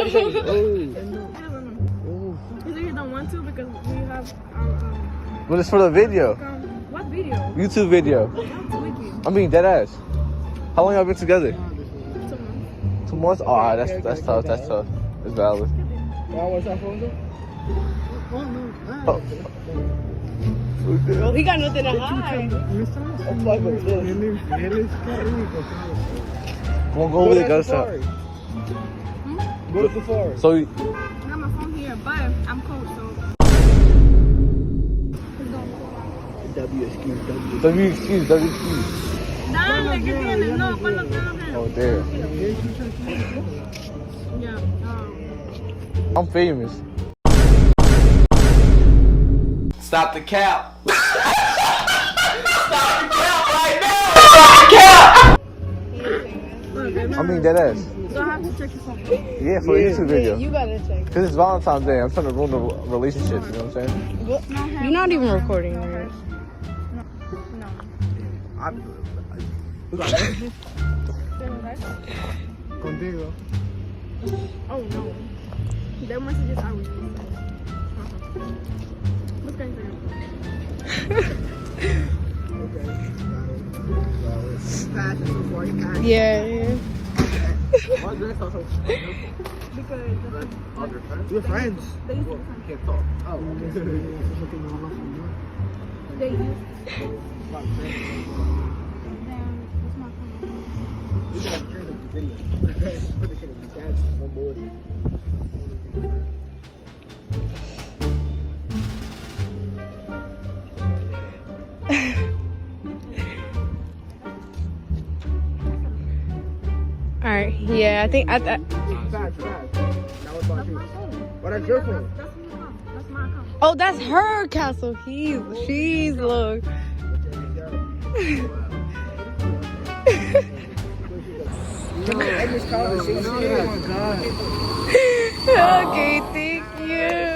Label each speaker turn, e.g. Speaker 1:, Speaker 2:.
Speaker 1: He said he don't want to because we have
Speaker 2: But it's for the video.
Speaker 1: what video?
Speaker 2: YouTube video. I mean, dead ass. How long y'all been together?
Speaker 1: 2 months.
Speaker 2: 2 months? Oh, that's tough. That's tough. It's valid.
Speaker 1: Oh, he got nothing to hide.
Speaker 2: Come on, go over there, go outside.
Speaker 3: Go to Safari.
Speaker 2: So,
Speaker 1: I got my phone here, but I'm cold, so.
Speaker 2: W excuse.
Speaker 1: Dale, que tiene, no, cuando te
Speaker 2: Oh, there.
Speaker 1: Yeah.
Speaker 2: I'm famous.
Speaker 4: Stop the cap.
Speaker 2: I mean, dead ass.
Speaker 1: So I have to check your phone.
Speaker 2: Yeah, for a YouTube video.
Speaker 1: You gotta check.
Speaker 2: Because it's Valentine's Day. I'm trying to ruin the relationship, you know what I'm saying?
Speaker 1: You're not even recording, right?
Speaker 3: Contigo.
Speaker 1: Oh no. Their messages are with me. What's going on? Yeah.
Speaker 3: We're friends.
Speaker 1: They used to be friends.
Speaker 3: Can't talk. Oh,
Speaker 1: They used Then, what's my phone?
Speaker 3: we got to turn up the video. That's one board.
Speaker 1: All right. Yeah, I think
Speaker 3: Fast. That was my phone. What is your phone?
Speaker 1: That's my account. That's my account. Oh, that's her account. So she's look.
Speaker 3: End this conversation. Oh my God.
Speaker 1: Okay, thank you.